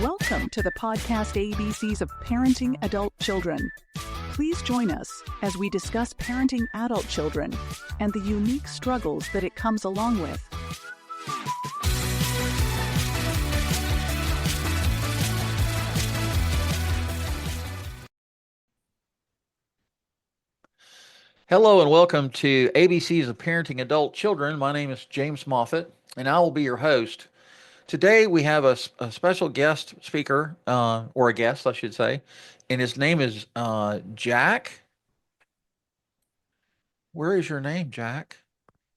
Welcome to the podcast ABCs of Parenting Adult Children. Please join us as we discuss parenting adult children and the unique struggles that it comes along with. Hello and welcome to ABCs of Parenting Adult Children. My name is James Moffett, and I will be your host. Today we have a special guest speaker, or a guest, I should say, and his name is Jack. Where is your name, Jack?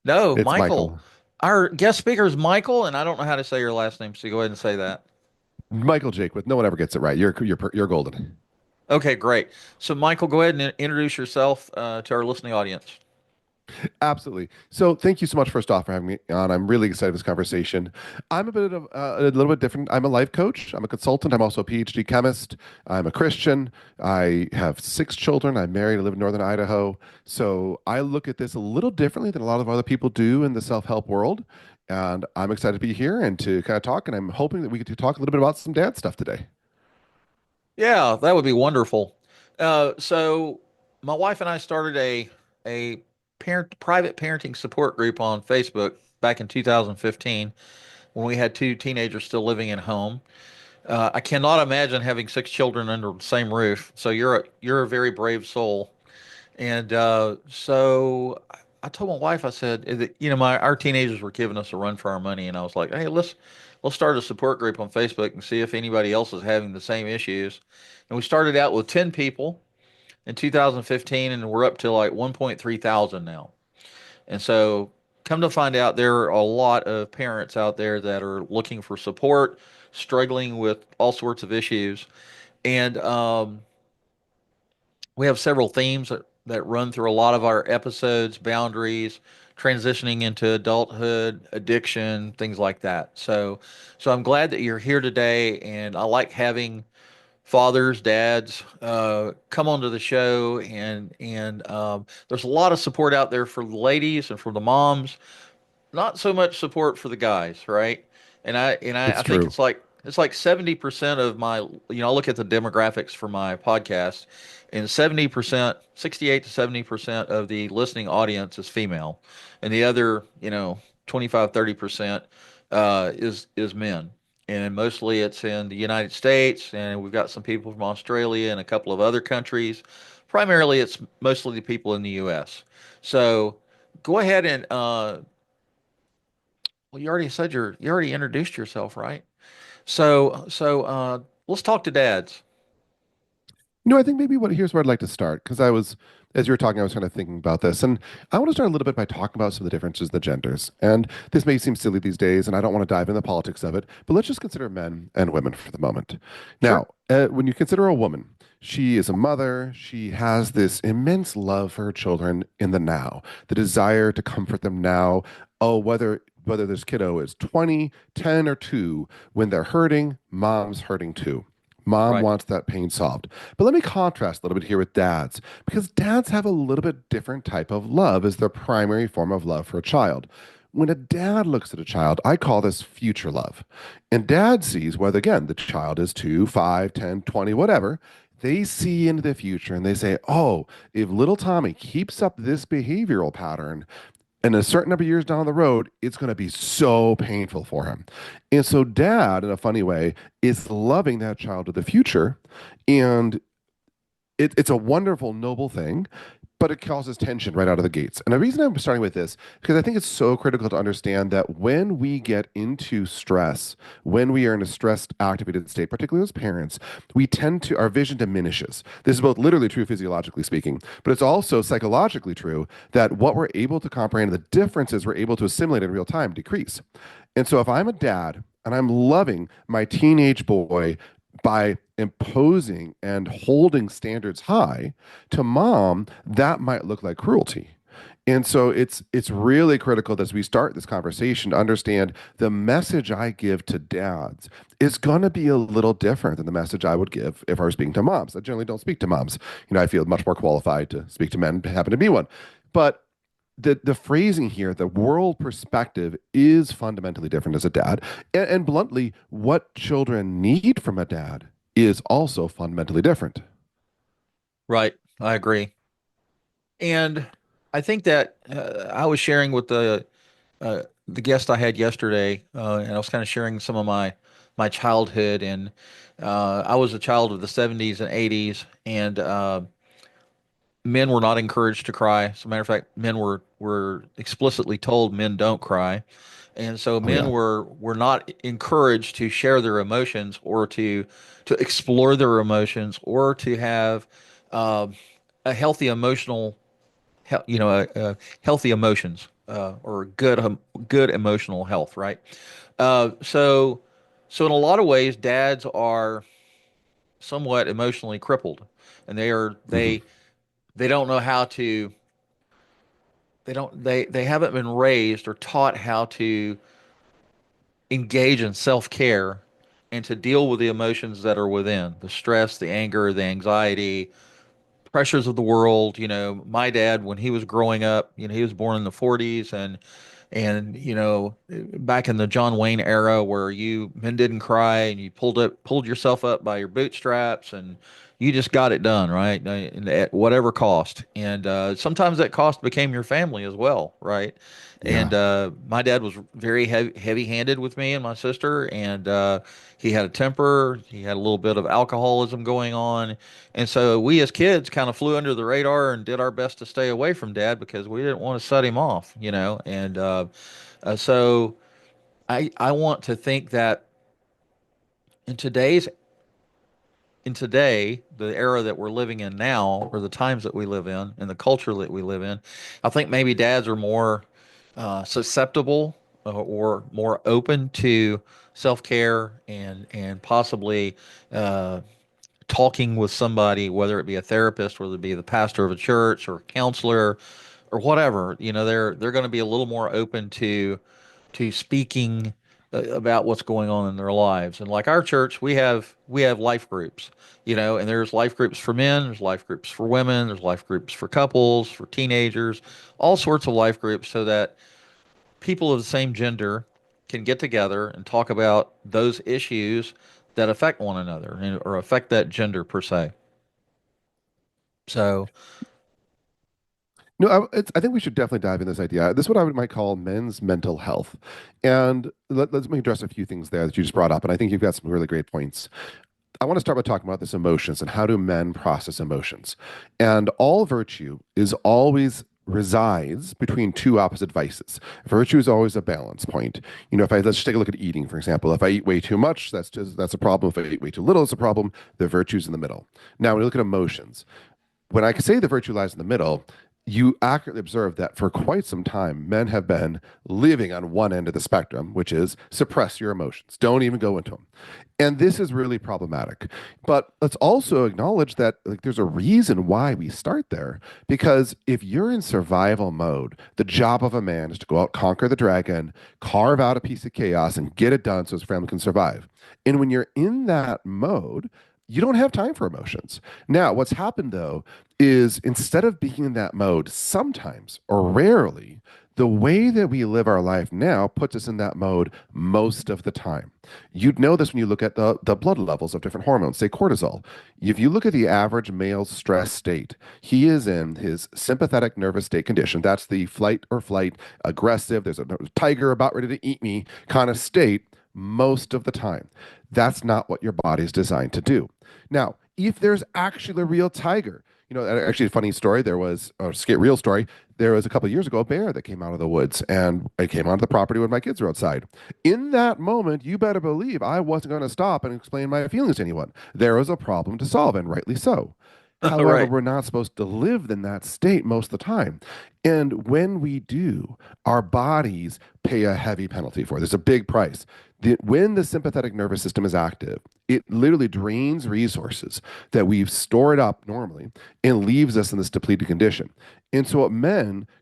No, It's Michael. Michael. Our guest speaker is Michael, and I don't know how to say your last name, so go ahead and say that. Michael Jaquith. No one ever gets it right. You're golden. Okay, great. So, Michael, go ahead and introduce yourself to our listening audience. Absolutely. So thank you so much first off for having me on. I'm really excited for this conversation. I'm a little bit different. I'm a life coach. I'm a consultant. I'm also a PhD chemist. I'm a Christian. I have 6 children. I'm married. I live in northern Idaho. So I look at this a little differently than a lot of other people do in the self-help world. And I'm excited to be here and to kind of talk. And I'm hoping that we get to talk a little bit about some dad stuff today. Yeah, that would be wonderful. So my wife and I started a private parenting support group on Facebook back in 2015 when we had 2 teenagers still living at home. I cannot imagine having 6 children under the same roof. So you're a very brave soul. And so I told my wife, I said, our teenagers were giving us a run for our money, and I was like, hey, let's start a support group on Facebook and see if anybody else is having the same issues. And we started out with 10 people in 2015, and we're up to like 1.3 thousand now. And so, come to find out, there are a lot of parents out there that are looking for support, struggling with all sorts of issues. And we have several themes that run through a lot of our episodes: boundaries, transitioning into adulthood, addiction, things like that. So I'm glad that you're here today, and I like having fathers, dads, come onto the show, and there's a lot of support out there for the ladies and for the moms. Not so much support for the guys, right? I It's think true. it's like 70% of my, I look at the demographics for my podcast, and 70%, 68 to 70% of the listening audience is female, and the other, 25, 30% is men. And mostly it's in the United States, and we've got some people from Australia and a couple of other countries. Primarily, it's mostly the people in the U.S. So go ahead and well, you already introduced yourself, right? So let's talk to dads. I think maybe here's where I'd like to start because as you were talking, I was kind of thinking about this, and I want to start a little bit by talking about some of the differences in the genders. And this may seem silly these days, and I don't want to dive into the politics of it, but let's just consider men and women for the moment. Sure. Now, when you consider a woman, she is a mother. She has this immense love for her children in the now, the desire to comfort them now. Oh, whether this kiddo is 20, 10, or 2, when they're hurting, mom's hurting too. Mom Right. wants that pain solved. But let me contrast a little bit here with dads, because dads have a little bit different type of love as their primary form of love for a child. When a dad looks at a child, I call this future love. And dad sees whether, again, the child is 2, 5, 10, 20, whatever. They see into the future and they say, oh, if little Tommy keeps up this behavioral pattern, and a certain number of years down the road, it's going to be so painful for him. And so, dad, in a funny way, is loving that child of the future. And it's a wonderful, noble thing, but it causes tension right out of the gates. And the reason I'm starting with this, because I think it's so critical to understand that when we get into stress, when we are in a stressed, activated state, particularly as parents, our vision diminishes. This is both literally true physiologically speaking, but it's also psychologically true that what we're able to comprehend, the differences we're able to assimilate in real time decrease. And so if I'm a dad and I'm loving my teenage boy by imposing and holding standards high, to mom, that might look like cruelty. And so it's really critical that as we start this conversation to understand the message I give to dads is going to be a little different than the message I would give if I were speaking to moms. I generally don't speak to moms. I feel much more qualified to speak to men, happen to be one. But the phrasing here, the world perspective is fundamentally different as a dad. And bluntly, what children need from a dad is also fundamentally different. Right. I agree. And I think that I was sharing with the guest I had yesterday, and I was kind of sharing some of my childhood, and I was a child of the 70s and 80s, and men were not encouraged to cry. As a matter of fact, men were explicitly told men don't cry. And so Oh, men yeah. were not encouraged to share their emotions or to explore their emotions or to have uh, a healthy emotional healthy emotions or good emotional health, right? So so in a lot of ways, dads are somewhat emotionally crippled, and Hmm. they don't know how to they haven't been raised or taught how to engage in self-care and to deal with the emotions that are within the stress, the anger, the anxiety, pressures of the world. My dad, when he was growing up, he was born in the 40s, and back in the John Wayne era where you men didn't cry and you pulled yourself up by your bootstraps and you just got it done, right? And at whatever cost. And sometimes that cost became your family as well, right? Yeah. And my dad was very heavy-handed with me and my sister, and he had a temper. He had a little bit of alcoholism going on, and so we as kids kind of flew under the radar and did our best to stay away from dad because we didn't want to set him off, And so I want to think that in today's in today, the era that we're living in now, or the times that we live in, and the culture that we live in, I think maybe dads are more susceptible or more open to self-care and possibly uh, talking with somebody, whether it be a therapist, whether it be the pastor of a church or a counselor or whatever. They're going to be a little more open to speaking about what's going on in their lives. And like our church, we have life groups, and there's life groups for men, there's life groups for women, there's life groups for couples, for teenagers, all sorts of life groups so that people of the same gender can get together and talk about those issues that affect one another or affect that gender per se. So, No, I think we should definitely dive in this idea. This is what I might call men's mental health. And let's me address a few things there that you just brought up. And I think you've got some really great points. I want to start by talking about this emotions and how do men process emotions. And all virtue is always resides between two opposite vices. Virtue is always a balance point. If I let's just take a look at eating, for example. If I eat way too much, that's a problem. If I eat way too little, it's a problem. The virtue's in the middle. Now, when you look at emotions, when I say the virtue lies in the middle, you accurately observe that for quite some time, men have been living on one end of the spectrum, which is suppress your emotions. Don't even go into them. And this is really problematic. But let's also acknowledge that there's a reason why we start there. Because if you're in survival mode, the job of a man is to go out, conquer the dragon, carve out a piece of chaos, and get it done so his family can survive. And when you're in that mode, you don't have time for emotions. Now, what's happened though is instead of being in that mode, sometimes or rarely, the way that we live our life now puts us in that mode most of the time. You'd know this when you look at the blood levels of different hormones, say cortisol. If you look at the average male stress state, he is in his sympathetic nervous state condition. That's the flight or flight, aggressive, there's a tiger about ready to eat me kind of state most of the time. That's not what your body is designed to do. Now, if there's actually a real tiger, actually a funny story, there was a real story. There was a couple of years ago a bear that came out of the woods and it came onto the property when my kids were outside. In that moment, you better believe I wasn't going to stop and explain my feelings to anyone. There was a problem to solve, and rightly so. However, right. we're not supposed to live in that state most of the time. And when we do, our bodies pay a heavy penalty for it. There's a big price. When the sympathetic nervous system is active, it literally drains resources that we've stored up normally and leaves us in this depleted condition. And so, what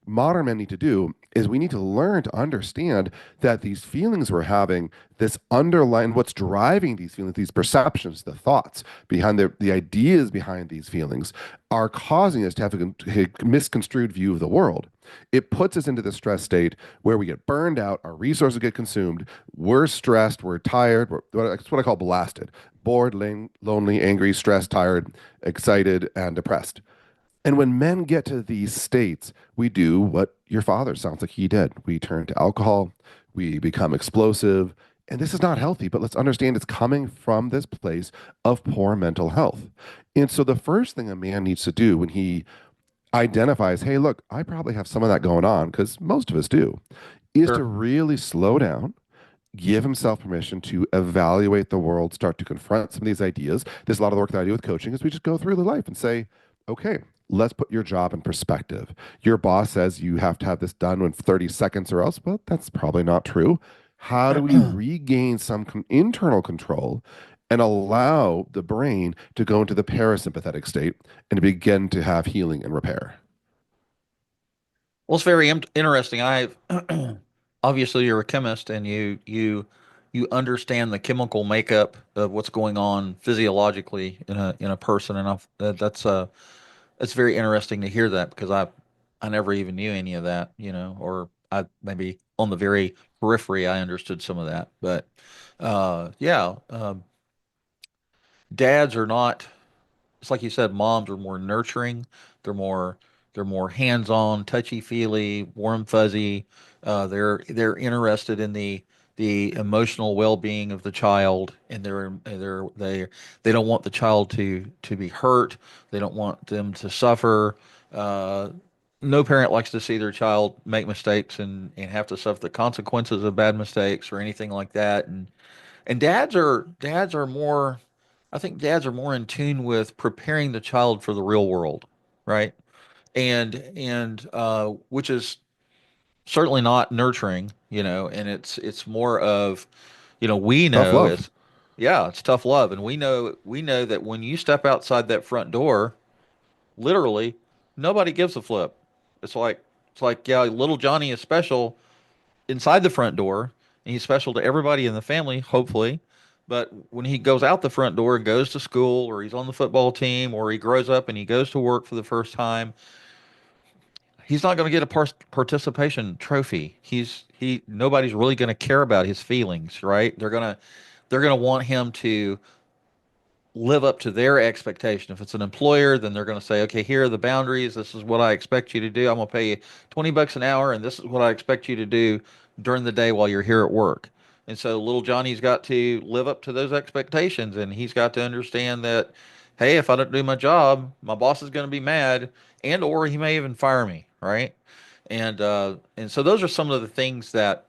modern men need to do is we need to learn to understand that these feelings we're having, this underlying what's driving these feelings, these perceptions, the thoughts behind the ideas behind these feelings are causing us to have a misconstrued view of the world. It puts us into the stress state where we get burned out, our resources get consumed, we're stressed, we're tired, that's what I call blasted, bored, lonely, angry, stressed, tired, excited, and depressed. And when men get to these states, we do what your father sounds like he did. We turn to alcohol, we become explosive, and this is not healthy, but let's understand it's coming from this place of poor mental health. And so the first thing a man needs to do when he identifies, hey, look, I probably have some of that going on, because most of us do, is to Sure. really slow down, give himself permission to evaluate the world, start to confront some of these ideas. There's a lot of the work that I do with coaching is we just go through the life and say, okay, let's put your job in perspective. Your boss says you have to have this done in 30 seconds or else. Well, that's probably not true. How do we regain some internal control and allow the brain to go into the parasympathetic state and to begin to have healing and repair? Well, it's very interesting. I obviously you're a chemist and you understand the chemical makeup of what's going on physiologically in a person, and it's very interesting to hear that because I never even knew any of that, or I maybe on the very periphery I understood some of that, but yeah, dads are not. It's like you said, moms are more nurturing. They're more they're more hands-on, touchy-feely, warm fuzzy. They're interested in the emotional well-being of the child, and they don't want the child to be hurt. They don't want them to suffer. Uh, no parent likes to see their child make mistakes and have to suffer the consequences of bad mistakes or anything like that. And dads are more, I think dads are more in tune with preparing the child for the real world, right? And which is certainly not nurturing, and it's more of, we Tough know love. it's yeah, it's tough love, and we know that when you step outside that front door, literally, nobody gives a flip. It's like yeah, little Johnny is special inside the front door, and he's special to everybody in the family, hopefully. But when he goes out the front door and goes to school, or he's on the football team, or he grows up and he goes to work for the first time, he's not going to get a participation trophy. He nobody's really going to care about his feelings, right? They're gonna want him to live up to their expectation. If it's an employer, then they're going to say, okay, here are the boundaries. This is what I expect you to do. I'm going to pay you $20 an hour, and this is what I expect you to do during the day while you're here at work. And so little Johnny's got to live up to those expectations, and he's got to understand that, hey, if I don't do my job, my boss is going to be mad, and or he may even fire me, right? And so those are some of the things that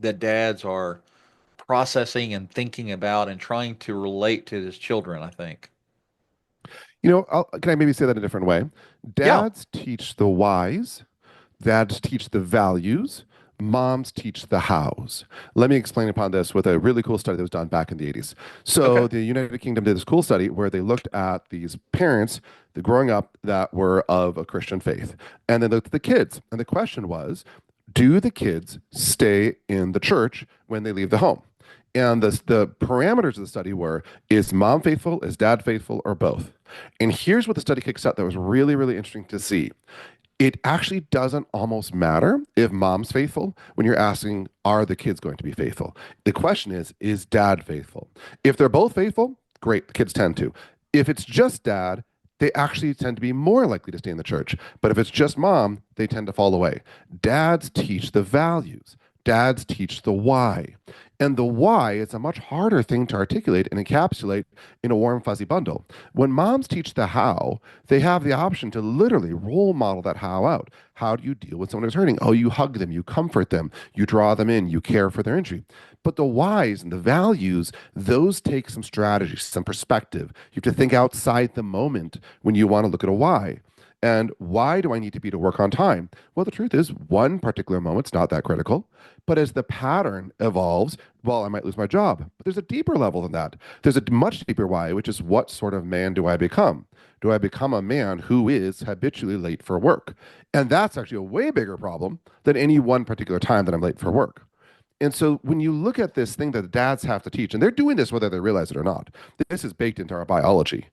dads are processing and thinking about and trying to relate to his children, I think. Can I maybe say that a different way? Yeah. Dads teach the whys, dads teach the values, moms teach the hows. Let me explain upon this with a really cool study that was done back in the 80s. So Okay. the United Kingdom did this cool study where they looked at these parents the growing up that were of a Christian faith. And then looked at the kids. And the question was, do the kids stay in the church when they leave the home? And the parameters of the study were, is mom faithful, is dad faithful, or both? And here's what the study kicks out that was really, really interesting to see. It actually doesn't almost matter if mom's faithful when you're asking, are the kids going to be faithful? The question is dad faithful? If they're both faithful, great, the kids tend to. If it's just dad, they actually tend to be more likely to stay in the church. But if it's just mom, they tend to fall away. Dads teach the values. Dads teach the why. And the why is a much harder thing to articulate and encapsulate in a warm, fuzzy bundle. When moms teach the how, they have the option to literally role model that how out. How do you deal with someone who's hurting? Oh, you hug them, you comfort them, you draw them in, you care for their injury. But the whys and the values, those take some strategy, some perspective. You have to think outside the moment when you want to look at a why. And why do I need to be to work on time? Well, the truth is, one particular moment's not that critical. But as the pattern evolves, well, I might lose my job. But there's a deeper level than that. There's a much deeper why, which is what sort of man do I become? Do I become a man who is habitually late for work? And that's actually a way bigger problem than any one particular time that I'm late for work. And so when you look at this thing that the dads have to teach, and they're doing this whether they realize it or not, this is baked into our biology.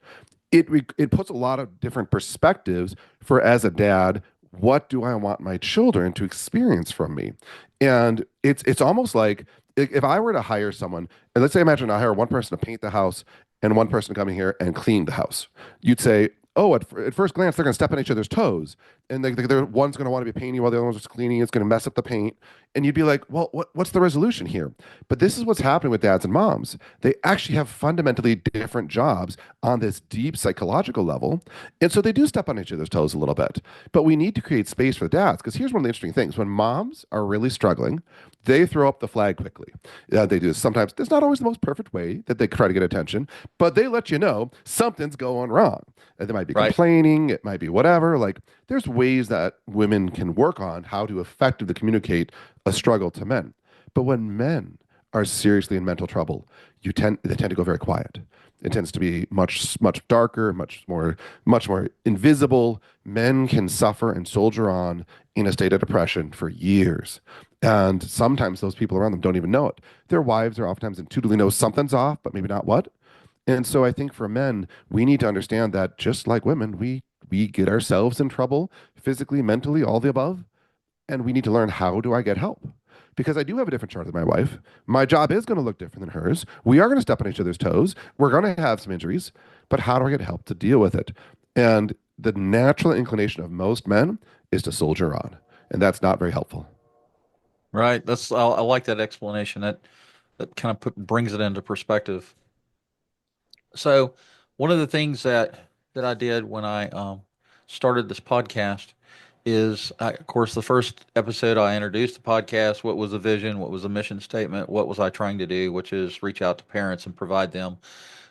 It puts a lot of different perspectives for, as a dad, what do I want my children to experience from me? And it's almost like if I were to hire someone, and let's say imagine I hire one person to paint the house and one person to come in here and clean the house. You'd say, oh, at first glance, they're going to step on each other's toes. And one's going to want to be painting while the other one's just cleaning. It's going to mess up the paint. And you'd be like, well, what's the resolution here? But this is what's happening with dads and moms. They actually have fundamentally different jobs on this deep psychological level. And so they do step on each other's toes a little bit. But we need to create space for the dads, because here's one of the interesting things. When moms are really struggling, they throw up the flag quickly. They do. Sometimes it's not always the most perfect way that they try to get attention, but they let you know something's going wrong. And they might be complaining, it might be whatever. Like, there's ways that women can work on how to effectively communicate a struggle to men. But when men are seriously in mental trouble, they tend to go very quiet. It tends to be much darker, much more invisible. Men can suffer and soldier on in a state of depression for years. And sometimes those people around them don't even know it. Their wives are oftentimes intuitively know something's off, but maybe not what. And so I think for men, we need to understand that just like women, we get ourselves in trouble physically, mentally, all the above. And we need to learn, how do I get help? Because I do have a different chart than my wife. My job is going to look different than hers. We are going to step on each other's toes. We're going to have some injuries, but how do I get help to deal with it? And the natural inclination of most men is to soldier on. And that's not very helpful. Right. I like that explanation. That kind of brings it into perspective. So one of the things that I did when I started this podcast is, of course, the first episode I introduced the podcast. What was the vision? What was the mission statement? What was I trying to do? Which is reach out to parents and provide them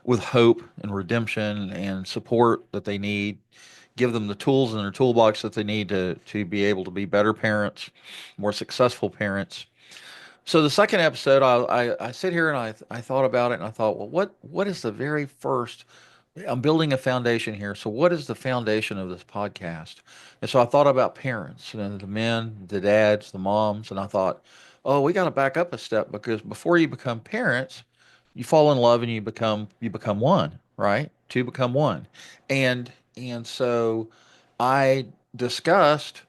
with hope and redemption and support that they need. Give them the tools in their toolbox that they need to be able to be better parents, more successful parents. So the second episode, I sit here and I thought about it, and I thought, well, what is the very first? I'm building a foundation here. So what is the foundation of this podcast? And so I thought about parents, the men, the dads, the moms, and I thought, oh, we got to back up a step, because before you become parents, you fall in love and you become one, right? Two become one, and so I discussed,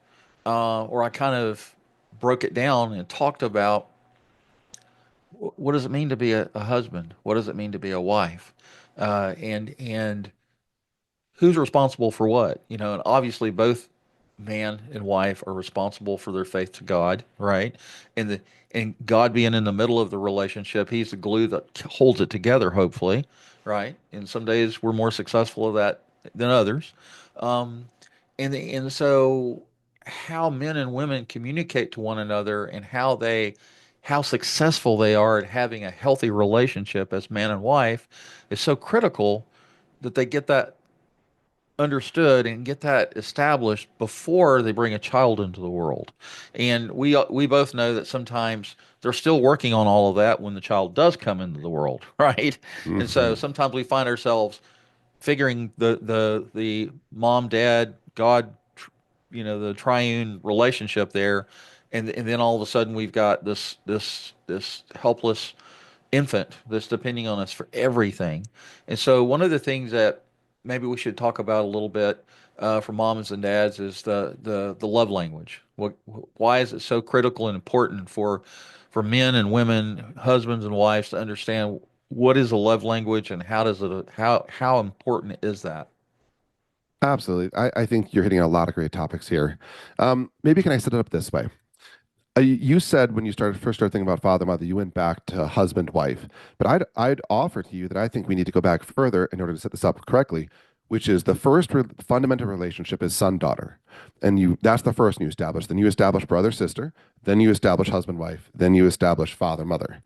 or I kind of broke it down and talked about, what does it mean to be a husband? What does it mean to be a wife? And who's responsible for what? And obviously both man and wife are responsible for their faith to God, right? And God being in the middle of the relationship, He's the glue that holds it together, hopefully, right? And some days we're more successful at that than others. Um, and so how men and women communicate to one another, and how successful they are at having a healthy relationship as man and wife is so critical, that they get that understood and get that established before they bring a child into the world. And we both know that sometimes they're still working on all of that when the child does come into the world, right? And so sometimes we find ourselves figuring the mom, dad, God, the triune relationship there, and then all of a sudden we've got this helpless infant that's depending on us for everything. And so one of the things that maybe we should talk about a little bit, for moms and dads, is the love language. Why is it so critical and important for men and women, husbands and wives, to understand what is a love language, and how important is that? Absolutely. I think you're hitting a lot of great topics here. Maybe can I set it up this way? You said when you first started thinking about father mother, you went back to husband wife. But I'd offer to you that I think we need to go back further in order to set this up correctly, which is the first fundamental relationship is son daughter, and that's the first one you establish. Then you establish brother sister. Then you establish husband wife. Then you establish father mother.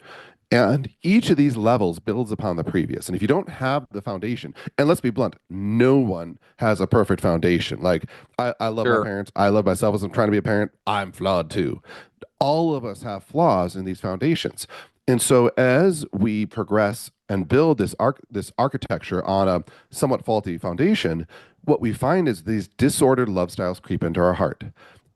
And each of these levels builds upon the previous. And if you don't have the foundation, and let's be blunt, no one has a perfect foundation. Like, I love my Sure. parents. I love myself as I'm trying to be a parent. I'm flawed too. All of us have flaws in these foundations. And so as we progress and build this architecture on a somewhat faulty foundation, what we find is these disordered love styles creep into our heart.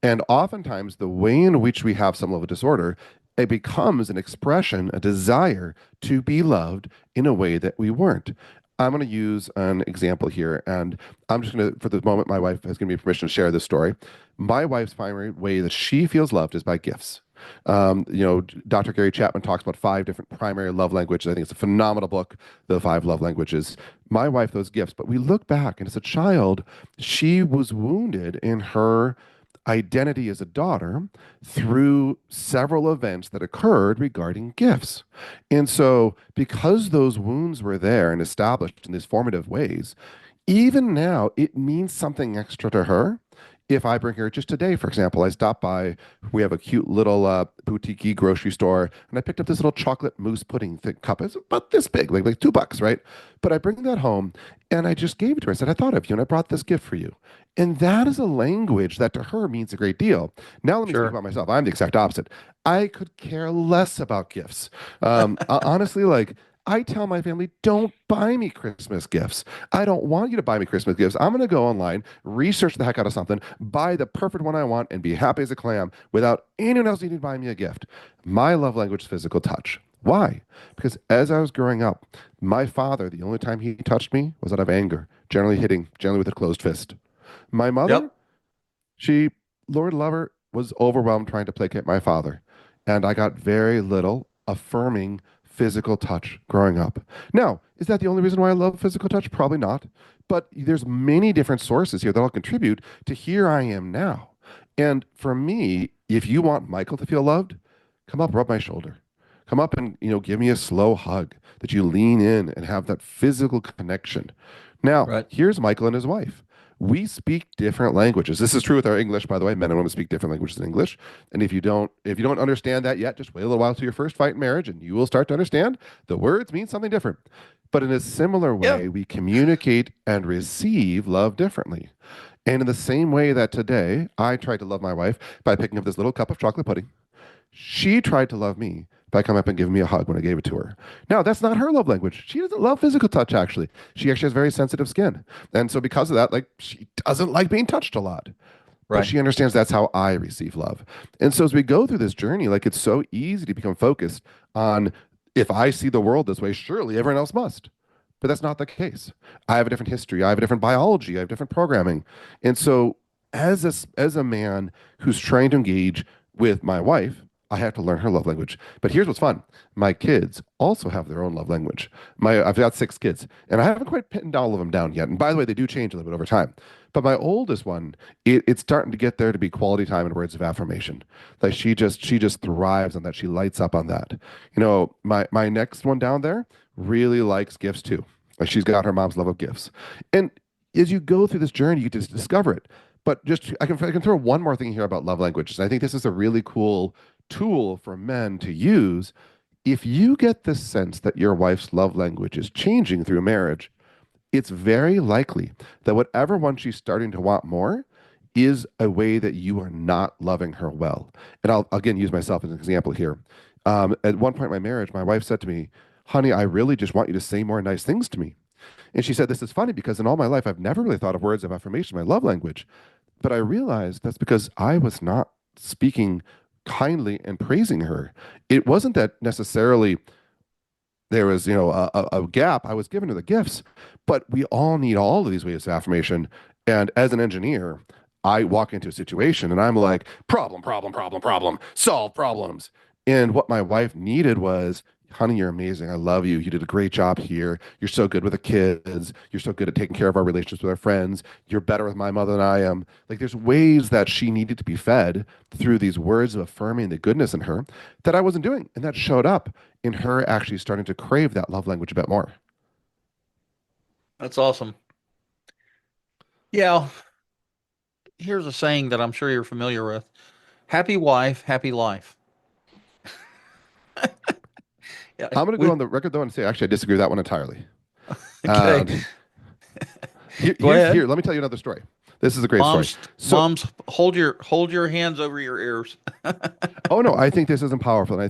And oftentimes the way in which we have some level of disorder, it becomes an expression, a desire to be loved in a way that we weren't. I'm going to use an example here, and I'm just going to, for the moment, my wife has given me permission to share this story. My wife's primary way that she feels loved is by gifts. Dr. Gary Chapman talks about 5 different primary love languages. I think it's a phenomenal book, The 5 Love Languages. My wife, those gifts. But we look back, and as a child, she was wounded in her identity as a daughter through several events that occurred regarding gifts. And so, because those wounds were there and established in these formative ways, even now, it means something extra to her. If I bring her just today, for example, I stopped by, we have a cute little boutique grocery store, and I picked up this little chocolate mousse pudding thick cup. It's about this big, like $2, right? But I bring that home and I just gave it to her. I said, I thought of you and I brought this gift for you. And that is a language that to her means a great deal. Now, let me speak Sure. about myself. I'm the exact opposite. I could care less about gifts. Honestly, like, I tell my family, don't buy me Christmas gifts. I don't want you to buy me Christmas gifts. I'm going to go online, research the heck out of something, buy the perfect one I want, and be happy as a clam without anyone else needing to buy me a gift. My love language is physical touch. Why? Because as I was growing up, my father, the only time he touched me was out of anger, generally hitting, generally with a closed fist. My mother, Yep. she, Lord love her, was overwhelmed trying to placate my father. And I got very little affirming physical touch growing up. Now, is that the only reason why I love physical touch? Probably not. But there's many different sources here that all contribute to here I am now. And for me, if you want Michael to feel loved, come up, rub my shoulder. Come up and, give me a slow hug that you lean in and have that physical connection. Now, Right. here's Michael and his wife. We speak different languages. This is true with our English, by the way. Men and women speak different languages in English. And if you don't understand that yet, just wait a little while to your first fight in marriage, and you will start to understand the words mean something different. But in a similar Yeah. way, we communicate and receive love differently. And in the same way that today I tried to love my wife by picking up this little cup of chocolate pudding, she tried to love me by coming up and giving me a hug when I gave it to her. Now, that's not her love language. She doesn't love physical touch, actually. She actually has very sensitive skin. And so, because of that, like, she doesn't like being touched a lot. But Right. she understands that's how I receive love. And so, as we go through this journey, like, it's so easy to become focused on if I see the world this way, surely everyone else must. But that's not the case. I have a different history. I have a different biology. I have different programming. And so, as a man who's trying to engage with my wife, I have to learn her love language. But here's what's fun. My kids also have their own love language. I've got 6 kids, and I haven't quite pinned all of them down yet. And by the way, they do change a little bit over time. But my oldest one, it's starting to get there to be quality time and words of affirmation. Like she just thrives on that. She lights up on that. My next one down there really likes gifts too. Like she's got her mom's love of gifts. And as you go through this journey, you just discover it. But just I can throw one more thing here about love languages. I think this is a really cool tool for men to use. If you get the sense that your wife's love language is changing through marriage, it's very likely that whatever one she's starting to want more is a way that you are not loving her well. And I'll again use myself as an example here. At one point in my marriage, my wife said to me, "Honey, I really just want you to say more nice things to me." And she said, "This is funny because in all my life, I've never really thought of words of affirmation, my love language. But I realized that's because I was not speaking kindly and praising her. It wasn't that necessarily there was, a gap. I was giving her the gifts, but we all need all of these ways of affirmation. And as an engineer, I walk into a situation and I'm like, problem, problem, problem, problem, solve problems. And what my wife needed was, honey, you're amazing. I love you. You did a great job here. You're so good with the kids. You're so good at taking care of our relationships with our friends. You're better with my mother than I am. Like there's ways that she needed to be fed through these words of affirming the goodness in her that I wasn't doing. And that showed up in her actually starting to crave that love language a bit more. That's awesome. Yeah. Here's a saying that I'm sure you're familiar with. Happy wife, happy life. Yeah, I'm going to go we on the record though and say, actually, I disagree with that one entirely. okay. And Go ahead. here, let me tell you another story. This is a great story. Moms, So, moms, hold your hands over your ears. oh no, I think this isn't powerful. And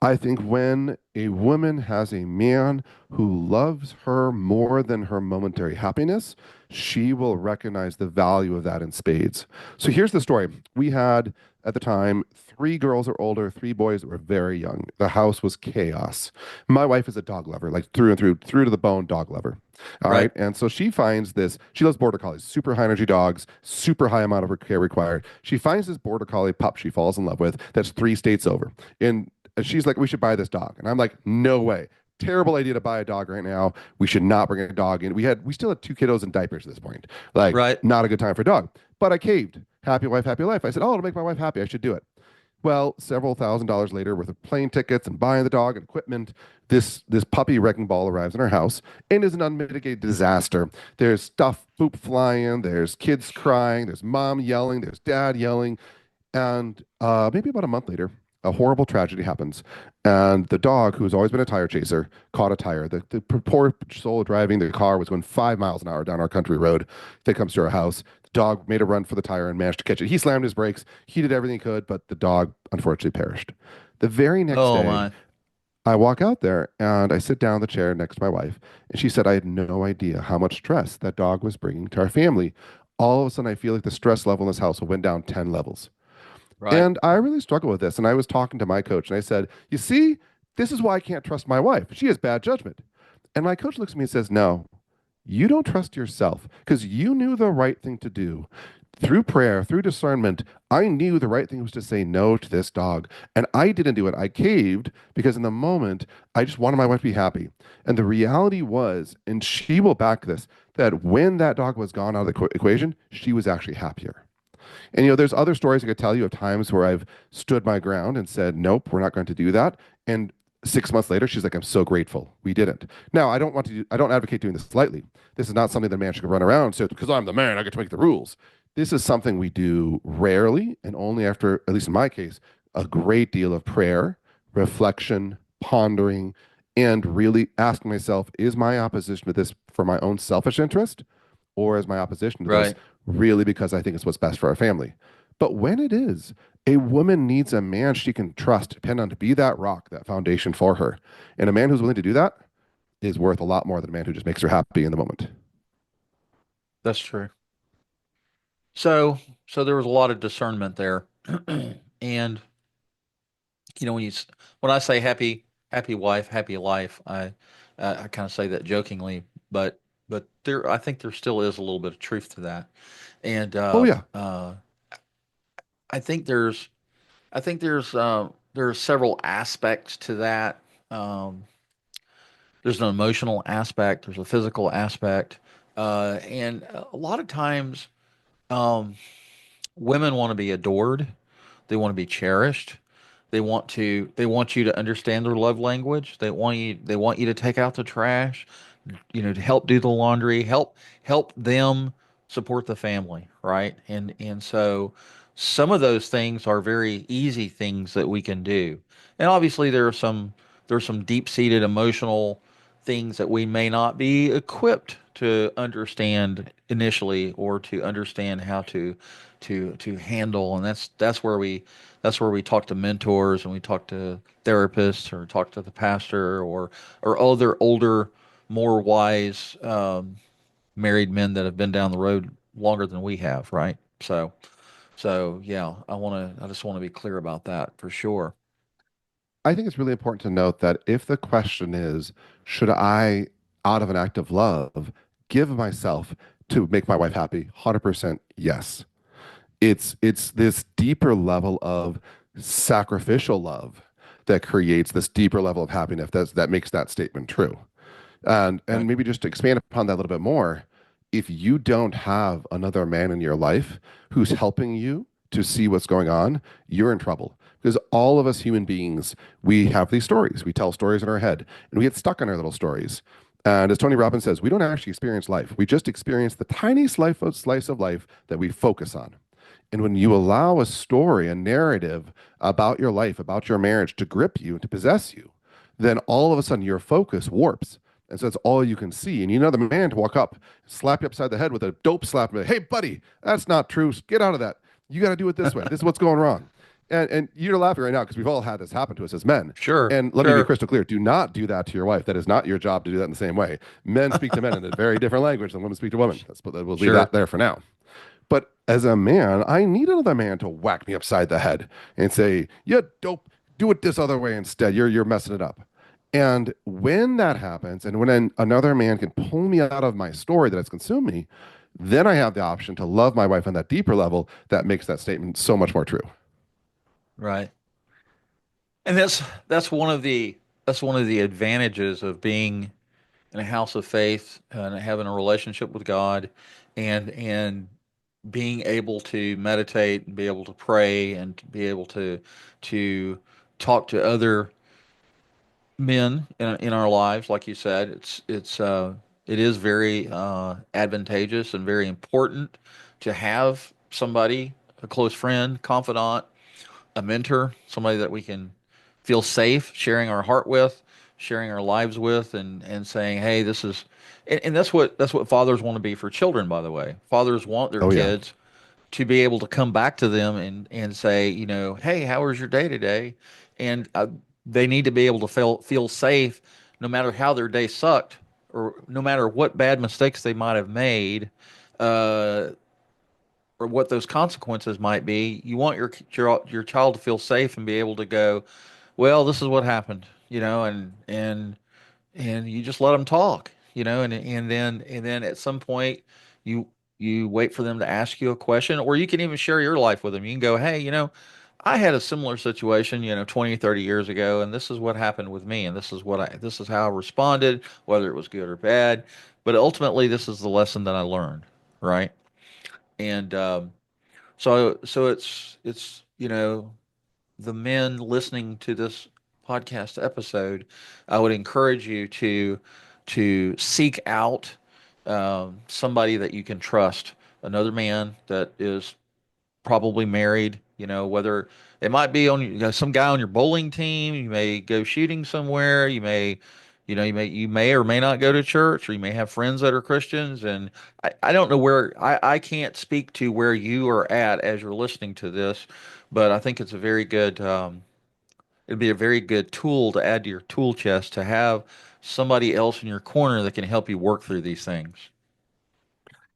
I think when a woman has a man who loves her more than her momentary happiness, she will recognize the value of that in spades. So here's the story. We had at the time three girls or older, three boys that were very young. The house was chaos. My wife is a dog lover, like through and through, through to the bone dog lover. All Right. right. And so she finds this, she loves border collies, super high energy dogs, super high amount of care required. She finds this border collie pup she falls in love with that's 3 states over. And she's like, we should buy this dog. And I'm like, no way. Terrible idea to buy a dog right now. We should not bring a dog in. We still had two kiddos in diapers at this point. Like, Right. not a good time for a dog. But I caved. Happy wife, happy life. I said, oh, it'll make my wife happy. I should do it. Well, several $1,000s later, worth of plane tickets and buying the dog and equipment, this puppy wrecking ball arrives in our house and is an unmitigated disaster. There's stuff poop flying, there's kids crying, there's mom yelling, there's dad yelling, and maybe about a month later, a horrible tragedy happens, and the dog, who's always been a tire chaser, caught a tire. The poor soul driving the car was going 5 miles an hour down our country road. That comes to our house. The dog made a run for the tire and managed to catch it. He slammed his brakes. He did everything he could, but the dog unfortunately perished. The very next Oh day, my. I walk out there and I sit down in the chair next to my wife, and she said, I had no idea how much stress that dog was bringing to our family. All of a sudden, I feel like the stress level in this house went down 10 levels. Right. And I really struggle with this. And I was talking to my coach and I said, you see, this is why I can't trust my wife. She has bad judgment. And my coach looks at me and says, no, you don't trust yourself because you knew the right thing to do. Through prayer, through discernment, I knew the right thing was to say no to this dog. And I didn't do it. I caved because in the moment, I just wanted my wife to be happy. And the reality was, and she will back this, that when that dog was gone out of the equation, she was actually happier. And there's other stories I could tell you of times where I've stood my ground and said, nope, we're not going to do that. And 6 months later, she's like, I'm so grateful we didn't. Now, I don't advocate doing this lightly. This is not something that a man should run around and say, because I'm the man, I get to make the rules. This is something we do rarely and only after, at least in my case, a great deal of prayer, reflection, pondering, and really asking myself, is my opposition to this for my own selfish interest? Or is my opposition to this Right. really because I think it's what's best for our family? But when it is, a woman needs a man she can trust, depend on to be that rock, that foundation for her. And a man who's willing to do that is worth a lot more than a man who just makes her happy in the moment. That's true. So there was a lot of discernment there. And when I say happy wife, happy life, I kind of say that jokingly, but there I think there still is a little bit of truth to that. And Oh, yeah. I think there's several aspects to that. Um, there's an emotional aspect, there's a physical aspect, and a lot of times, um, women want to be adored, they want to be cherished, they want you to understand their love language. They want you to take out the trash, to help do the laundry, help them support the family, right? And so some of those things are very easy things that we can do. And obviously there are some deep-seated emotional things that we may not be equipped to understand initially or to understand how to handle. And that's where we talk to mentors and we talk to therapists or talk to the pastor or other older, more wise married men that have been down the road longer than we have, right? So yeah, I just want to be clear about that for sure. I think it's really important to note that if the question is, should I, out of an act of love, give myself to make my wife happy? 100% yes. It's this deeper level of sacrificial love that creates this deeper level of happiness that makes that statement true. And Right. maybe just to expand upon that a little bit more, if you don't have another man in your life who's helping you to see what's going on, you're in trouble. Because all of us human beings, we have these stories. We tell stories in our head, and we get stuck in our little stories. And as Tony Robbins says, we don't actually experience life. We just experience the tiny slice of life that we focus on. And when you allow a story, a narrative about your life, about your marriage to grip you, to possess you, then all of a sudden your focus warps. And so it's all you can see. And you know the man to walk up, slap you upside the head with a dope slap, and be like, hey, buddy, that's not true. Get out of that. You got to do it this way. This is what's going wrong. And you're laughing right now because we've all had this happen to us as men. Sure, And let me be sure, crystal clear. Do not do that to your wife. That is not your job to do that in the same way. Men speak to men in a very different language than women speak to women. We'll leave sure. that there for now. But as a man, I need another man to whack me upside the head and say, "You dope, do it this other way instead. You're messing it up." And when that happens, and when another man can pull me out of my story that has consumed me, then I have the option to love my wife on that deeper level that makes that statement so much more true. Right. And that's one of the advantages of being in a house of faith and having a relationship with God, and being able to meditate and be able to pray and to be able to talk to other men in our lives. Like you said, it is very advantageous and very important to have somebody, a close friend, confidant, a mentor, somebody that we can feel safe sharing our heart with, sharing our lives with, and saying, "Hey, this is," and that's what fathers want to be for children. By the way, fathers want their Oh, yeah. kids to be able to come back to them and say, "Hey, how was your day today?" And they need to be able to feel safe, no matter how their day sucked, or no matter what bad mistakes they might have made. Uh, or what those consequences might be, you want your child to feel safe and be able to go, well, this is what happened, and you just let them talk, and then at some point you you wait for them to ask you a question, or you can even share your life with them. You can go, hey, I had a similar situation, 20, 30 years ago, and this is what happened with me, and this is how I responded, whether it was good or bad. But ultimately, this is the lesson that I learned, right? And so it's the men listening to this podcast episode, I would encourage you to seek out somebody that you can trust, another man that is probably married, whether it might be some guy on your bowling team. You may go shooting somewhere. You may or may not go to church, or you may have friends that are Christians. And I don't know I can't speak to where you are at as you're listening to this, but I think it'd be a very good tool to add to your tool chest to have somebody else in your corner that can help you work through these things.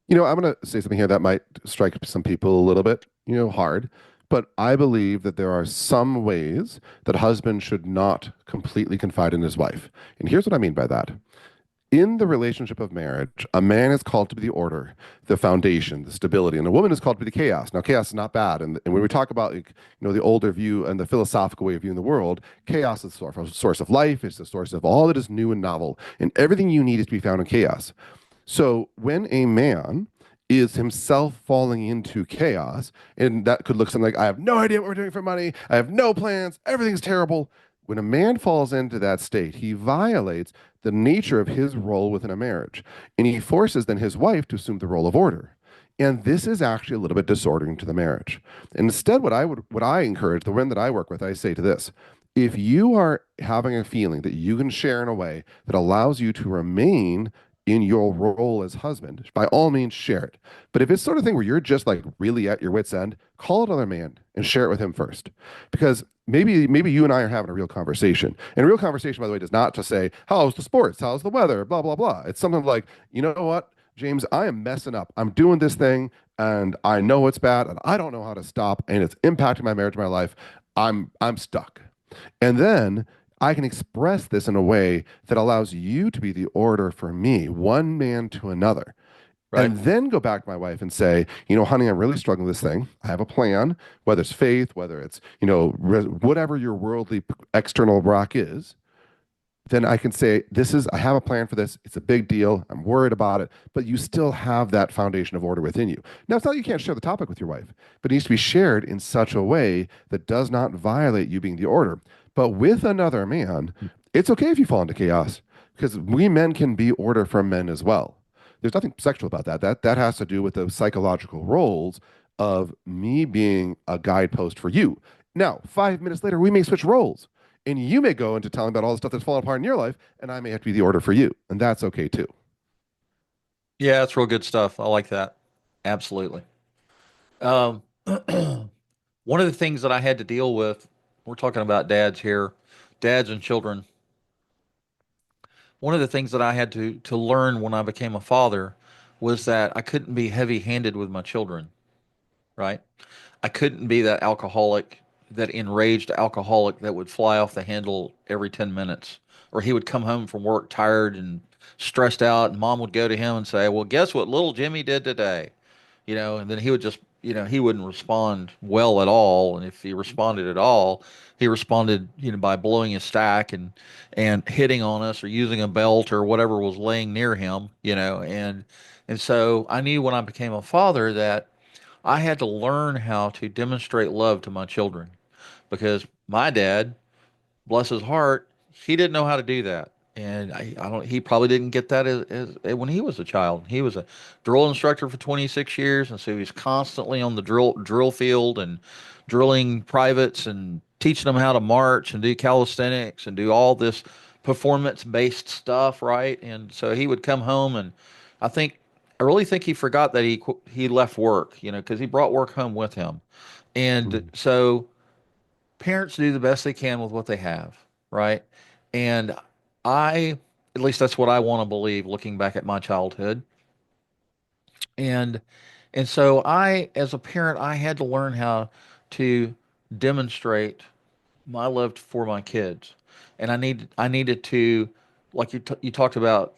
I'm going to say something here that might strike some people a little bit, hard, but I believe that there are some ways that husband should not completely confide in his wife. And here's what I mean by that. In the relationship of marriage, a man is called to be the order, the foundation, the stability, and a woman is called to be the chaos. Now, chaos is not bad. And when we talk about, the older view and the philosophical way of viewing the world, chaos is the source of life. It's the source of all that is new and novel. And everything you need is to be found in chaos. So when a man is himself falling into chaos, and that could look something like, I have no idea what we're doing for money, I have no plans, everything's terrible. When a man falls into that state, he violates the nature of his role within a marriage, and he forces then his wife to assume the role of order. And this is actually a little bit disordering to the marriage. And instead, what I encourage the women that I work with, I say to this: if you are having a feeling that you can share in a way that allows you to remain in your role as husband, by all means share it. But if it's sort of thing where you're just like really at your wit's end, call another man and share it with him first. Because maybe you and I are having a real conversation. And a real conversation, by the way, does not just say, how's the sports? How's the weather? Blah, blah, blah. It's something like, you know what, James, I am messing up. I'm doing this thing and I know it's bad and I don't know how to stop and it's impacting my marriage, my life. I'm stuck. And then I can express this in a way that allows you to be the order for me, one man to another. Right. And then go back to my wife and say, honey, I'm really struggling with this thing. I have a plan, whether it's faith, whether it's, whatever your worldly external rock is. Then I can say, I have a plan for this. It's a big deal. I'm worried about it, but you still have that foundation of order within you. Now, it's not that you can't share the topic with your wife, but it needs to be shared in such a way that does not violate you being the order. But with another man, it's okay if you fall into chaos, because we men can be order from men as well. There's nothing sexual about that. That has to do with the psychological roles of me being a guidepost for you. Now, 5 minutes later, we may switch roles. And you may go into telling about all the stuff that's falling apart in your life, and I may have to be the order for you. And that's okay too. Yeah, that's real good stuff. I like that. Absolutely. Um, one of the things that I had to deal with, we're talking about dads here, dads and children. One of the things that I had to learn when I became a father was that I couldn't be heavy-handed with my children, right? I couldn't be that alcoholic, that enraged alcoholic that would fly off the handle every 10 minutes. Or he would come home from work tired and stressed out, and mom would go to him and say, "Well, guess what little Jimmy did today?" And then he would just, he wouldn't respond well at all. And if he responded at all, he responded, by blowing his stack and hitting on us or using a belt or whatever was laying near him, and so I knew when I became a father that I had to learn how to demonstrate love to my children because my dad, bless his heart, he didn't know how to do that. And I don't, he probably didn't get that when he was a child. He was a drill instructor for 26 years. And so he was constantly on the drill field and drilling privates and teaching them how to march and do calisthenics and do all this performance based stuff. Right. And so he would come home and I think, I really think he forgot that he left work, because he brought work home with him. And Mm. so parents do the best they can with what they have, right? And at least that's what I want to believe looking back at my childhood. And and so as a parent, I had to learn how to demonstrate my love for my kids. And I needed to, like you talked about,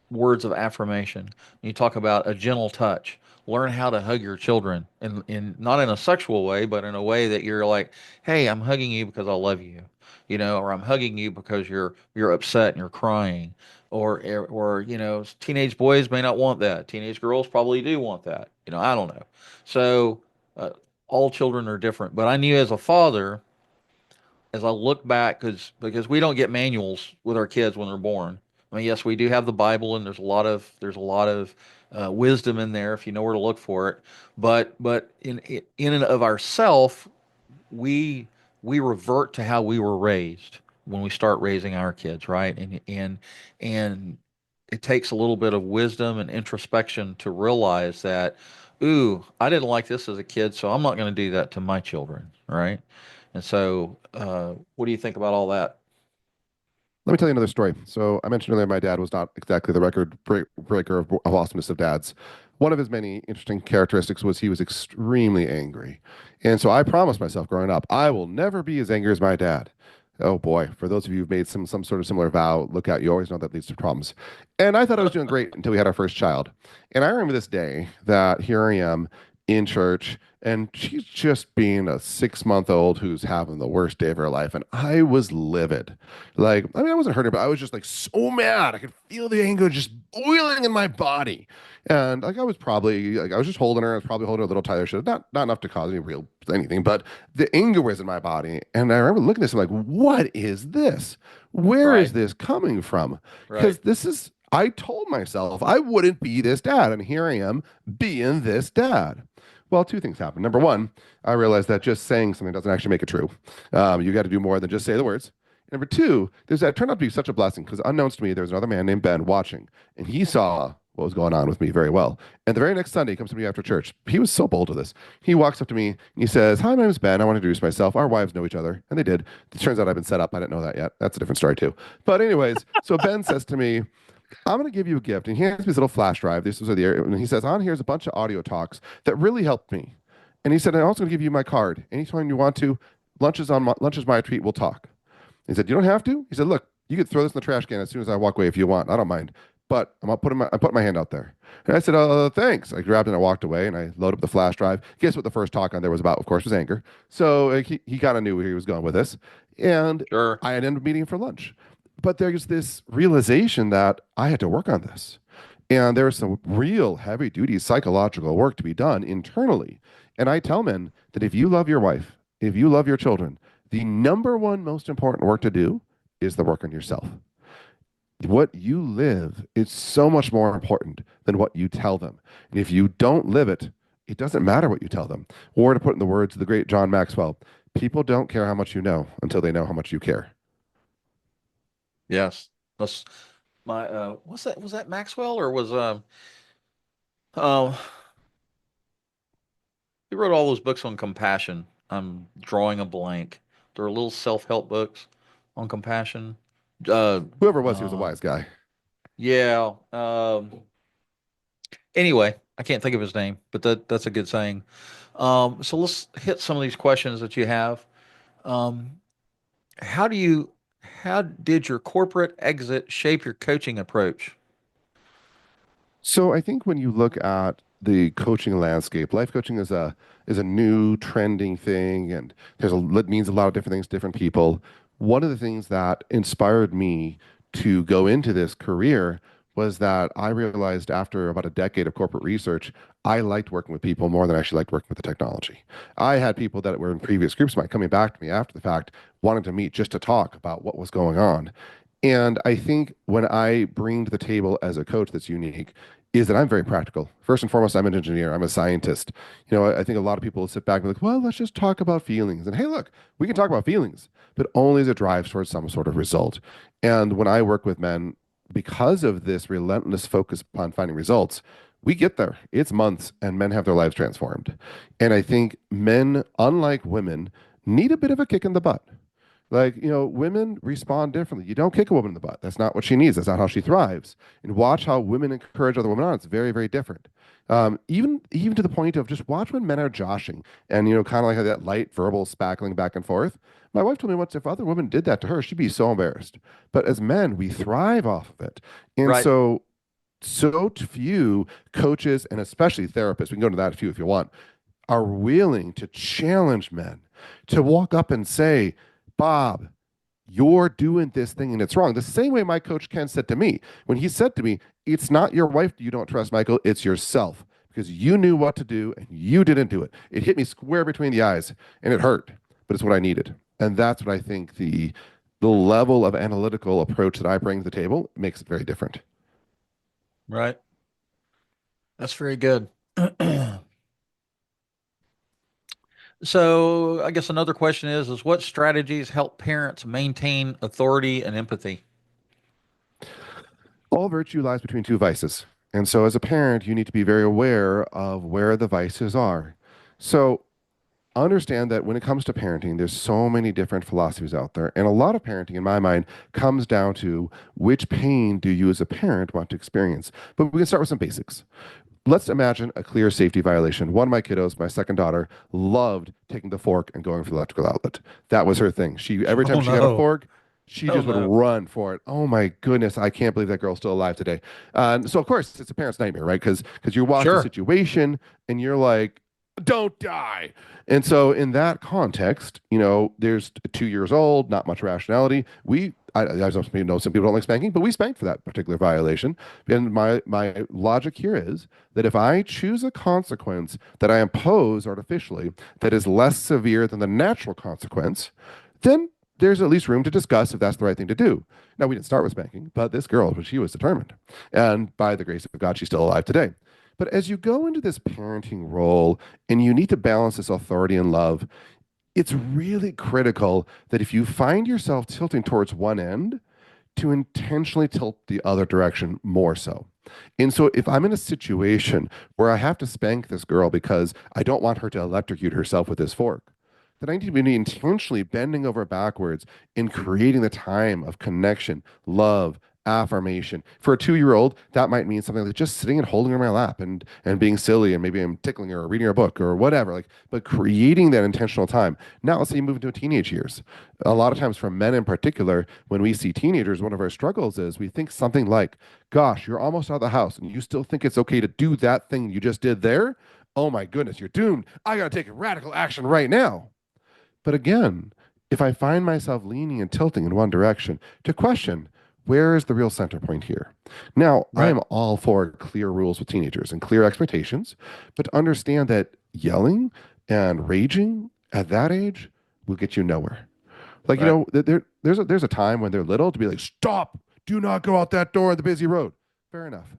words of affirmation. You talk about a gentle touch. Learn how to hug your children, in not in a sexual way, but in a way that you're like, "Hey, I'm hugging you because I love you," or "I'm hugging you because you're upset and you're crying," or teenage boys may not want that. Teenage girls probably do want that. I don't know. So uh, all children are different, but I knew as a father, as I look back, because we don't get manuals with our kids when they're born. I mean, yes, we do have the Bible, and there's a lot of wisdom in there if you know where to look for it. But in and of ourself, we we revert to how we were raised when we start raising our kids, right? And it takes a little bit of wisdom and introspection to realize that, ooh, I didn't like this as a kid, so I'm not going to do that to my children, right? And so, what do you think about all that? Let me tell you another story. So I mentioned earlier my dad was not exactly the breaker of awesomeness of dads. One of his many interesting characteristics was he was extremely angry. And so I promised myself growing up, I will never be as angry as my dad. Oh boy, for those of you who've made some sort of similar vow, look out, you always know that leads to problems. And I thought I was doing great until we had our first child. And I remember this day that here I am in church and she's just being a 6 month old who's having the worst day of her life. And I was livid. Like, I mean, I wasn't hurting, but I was just like so mad. I could feel the anger just boiling in my body. And like I was probably like I was just holding her. I was probably holding her a little tighter. She not enough to cause any real anything, but the anger was in my body. And I remember looking at this and like, what is this? Where is Right, this coming from? right, Because this is I told myself I wouldn't be this dad, and here I am being this dad. Well, two things happened. Number one, I realized that just saying something doesn't actually make it true. You got to do more than just say the words. Number two, that turned out to be such a blessing because unknowns to me, there was another man named Ben watching, and he saw what was going on with me very well. And the very next Sunday, he comes to me after church. He was so bold with this. He walks up to me and he says, "Hi, my name is Ben. I want to introduce myself. Our wives know each other." And they did. It turns out I've been set up. I didn't know that yet. That's a different story, too. But, anyways, so Ben says to me, "I'm going to give you a gift." And he hands me this little flash drive. This was and he says, "On here's a bunch of audio talks that really helped me." And he said, "I'm also going to give you my card. Anytime you want to, lunch is my treat. We'll talk." He said, "You don't have to." He said, "Look, you could throw this in the trash can as soon as I walk away if you want. I don't mind. But I'm putting my hand out there." And I said, "Thanks." I grabbed it and I walked away and I loaded up the flash drive. Guess what the first talk on there was about? Of course, was anger. So he kind of knew where he was going with this. And sure, I ended up meeting him for lunch. But there's this realization that I had to work on this. And there's some real heavy duty psychological work to be done internally. And I tell men that if you love your wife, if you love your children, the number one most important work to do is the work on yourself. What you live is so much more important than what you tell them. And if you don't live it, it doesn't matter what you tell them. Or to put in the words of the great John Maxwell, People don't care how much you know until they know how much you care. Yes. That's my what's that? Was that Maxwell or was um he wrote all those books on compassion. I'm drawing a blank. They're little self-help books on compassion. Uh Whoever it was, he was a uh wise guy. yeah. Anyway, I can't think of his name, but that's a good saying. So let's hit some of these questions that you have. Um, how do you how did your corporate exit shape your coaching approach? So I think when you look at the coaching landscape, life coaching is a new trending thing, and it means a lot of different things to different people. One of the things that inspired me to go into this career was that I realized after about a decade of corporate research, I liked working with people more than I actually liked working with the technology. I had people that were in previous groups of mine coming back to me after the fact, wanting to meet just to talk about what was going on. And I think when I bring to the table as a coach that's unique is that I'm very practical. First and foremost, I'm an engineer. I'm a scientist. I think a lot of people sit back and be like, well, let's just talk about feelings. And hey, look, we can talk about feelings, but only as it drives towards some sort of result. And when I work with men, because of this relentless focus upon finding results, we get there. It's months, and men have their lives transformed. And I think men, unlike women, need a bit of a kick in the butt. Like, women respond differently. You don't kick a woman in the butt. That's not what she needs. That's not how she thrives. And watch how women encourage other women on. It's very, very different. Even to the point of just watch when men are joshing and, kind of like that light verbal spackling back and forth. My wife told me once if other women did that to her, she'd be so embarrassed. But as men, we thrive off of it. And Right. so few coaches and especially therapists, we can go into that if you want, are willing to challenge men to walk up and say, Bob, you're doing this thing and it's wrong. The same way my coach Ken said to me when he said to me, it's not your wife you don't trust, Michael, it's yourself because you knew what to do and you didn't do it. It hit me square between the eyes and it hurt, but it's what I needed. And that's what I think the level of analytical approach that I bring to the table makes it very different. Right. That's very good. So I guess another question is what strategies help parents maintain authority and empathy? All virtue lies between two vices. And so as a parent, you need to be very aware of where the vices are. So understand that when it comes to parenting, there's so many different philosophies out there. And a lot of parenting, in my mind, comes down to which pain do you as a parent want to experience? But we can start with some basics. Let's imagine a clear safety violation. One of my kiddos, my second daughter, loved taking the fork and going for the electrical outlet. That was her thing. She every time Oh she had a no. fork, she Oh just would no. run for it. Oh my goodness, I can't believe that girl's still alive today. So of course it's a parent's nightmare, right? Because you watch the Sure. situation and you're like, don't die. And so in that context, there's 2 years old, not much rationality. I know some people don't like spanking, but we spanked for that particular violation. And my logic here is that if I choose a consequence that I impose artificially that is less severe than the natural consequence, then there's at least room to discuss if that's the right thing to do. Now, we didn't start with spanking, but this girl, she was determined. And by the grace of God, she's still alive today. But as you go into this parenting role and you need to balance this authority and love, it's really critical that if you find yourself tilting towards one end, to intentionally tilt the other direction more so. And so if I'm in a situation where I have to spank this girl because I don't want her to electrocute herself with this fork, then I need to be intentionally bending over backwards and creating the time of connection, love, affirmation. For a 2-year-old, that might mean something like just sitting and holding her in my lap and being silly and maybe I'm tickling her or reading her book or whatever. But creating that intentional time. Now let's say you move into teenage years. A lot of times for men in particular, when we see teenagers, one of our struggles is we think something like, gosh, you're almost out of the house and you still think it's okay to do that thing you just did there. Oh my goodness, you're doomed. I got to take radical action right now. But again, if I find myself leaning and tilting in one direction, to question, where is the real center point here? Now, I Right. am all for clear rules with teenagers and clear expectations, but to understand that yelling and raging at that age will get you nowhere. Like, Right. there's a time when they're little to be like, stop, do not go out that door on the busy road. Fair enough.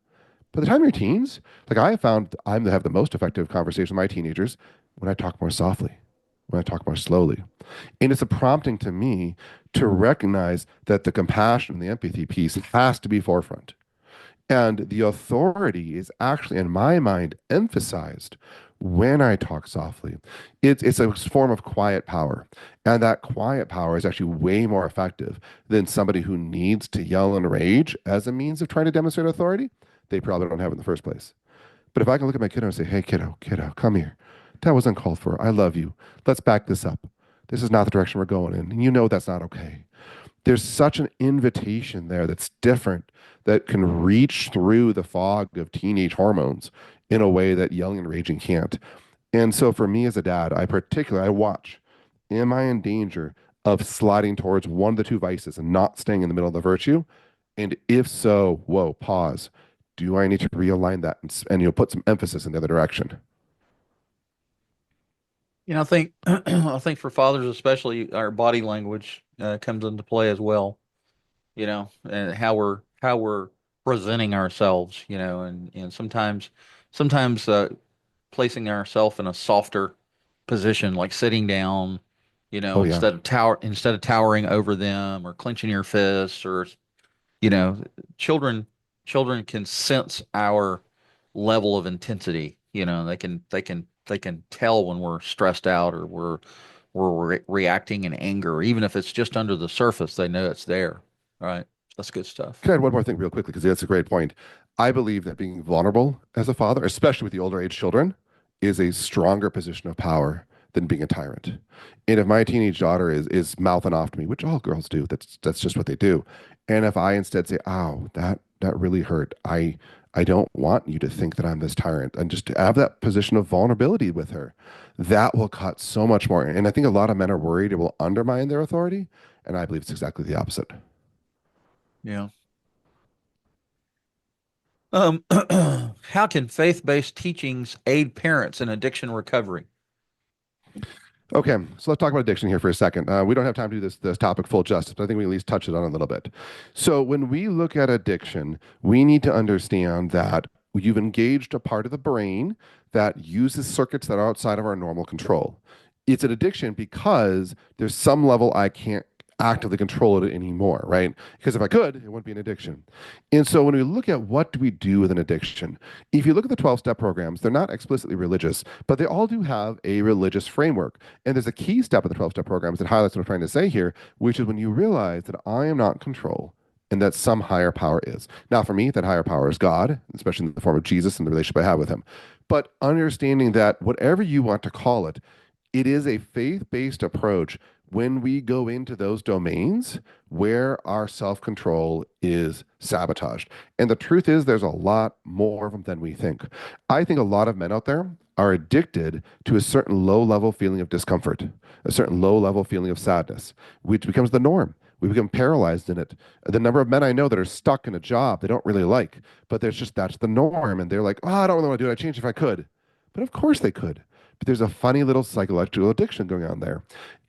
By the time you're teens, like I have found have the most effective conversation with my teenagers when I talk more softly. when I talk more slowly. And it's a prompting to me to recognize that the compassion and the empathy piece has to be forefront. And the authority is actually, in my mind, emphasized when I talk softly. It's a form of quiet power. And that quiet power is actually way more effective than somebody who needs to yell and rage as a means of trying to demonstrate authority. They probably don't have it in the first place. But if I can look at my kiddo and say, hey, kiddo, come here. That was uncalled for. I love you. Let's back this up. This is not the direction we're going in. And you know that's not okay. There's such an invitation there that's different, that can reach through the fog of teenage hormones in a way that yelling and raging can't. And so for me as a dad, I watch, am I in danger of sliding towards one of the two vices and not staying in the middle of the virtue? And if so, whoa, pause. Do I need to realign that and put some emphasis in the other direction? I think I think for fathers especially, our body language comes into play as well. And how we're presenting ourselves. And sometimes placing ourselves in a softer position, like sitting down. Oh yeah. Instead of towering over them or clenching your fists, or you know, children children can sense our level of intensity. They can tell when we're stressed out, or we're reacting in anger, even if it's just under the surface. They know it's there. Right? That's good stuff. Can I add one more thing real quickly? Because that's a great point. I believe that being vulnerable as a father, especially with the older age children, is a stronger position of power than being a tyrant. And if my teenage daughter is mouthing off to me, which all girls do, that's just what they do. And if I instead say, "Ow, that really hurt. I don't want you to think that I'm this tyrant," and just to have that position of vulnerability with her, that will cut so much more. And I think a lot of men are worried it will undermine their authority, and I believe it's exactly the opposite. Yeah. How can faith-based teachings aid parents in addiction recovery? Okay, so let's talk about addiction here for a second. We don't have time to do this topic full justice, but I think we at least touch it on a little bit. So when we look at addiction, we need to understand that you've engaged a part of the brain that uses circuits that are outside of our normal control. It's an addiction because there's some level I can't actively control it anymore, right? Because if I could, it wouldn't be an addiction. And so when we look at what do we do with an addiction, if you look at the 12-step programs, they're not explicitly religious, but they all do have a religious framework. And there's a key step of the 12-step programs that highlights what I'm trying to say here, which is when you realize that I am not in control and that some higher power is. Now, for me, that higher power is God, especially in the form of Jesus and the relationship I have with him. But understanding that whatever you want to call it, it is a faith-based approach when we go into those domains where our self-control is sabotaged. And the truth is, there's a lot more of them than we think. I think a lot of men out there are addicted to a certain low-level feeling of discomfort, a certain low-level feeling of sadness, which becomes the norm. We become paralyzed in it. The number of men I know that are stuck in a job they don't really like, but that's the norm. And they're like, oh, I don't really want to do it. I'd change if I could. But of course they could. But there's a funny little psychological addiction going on there.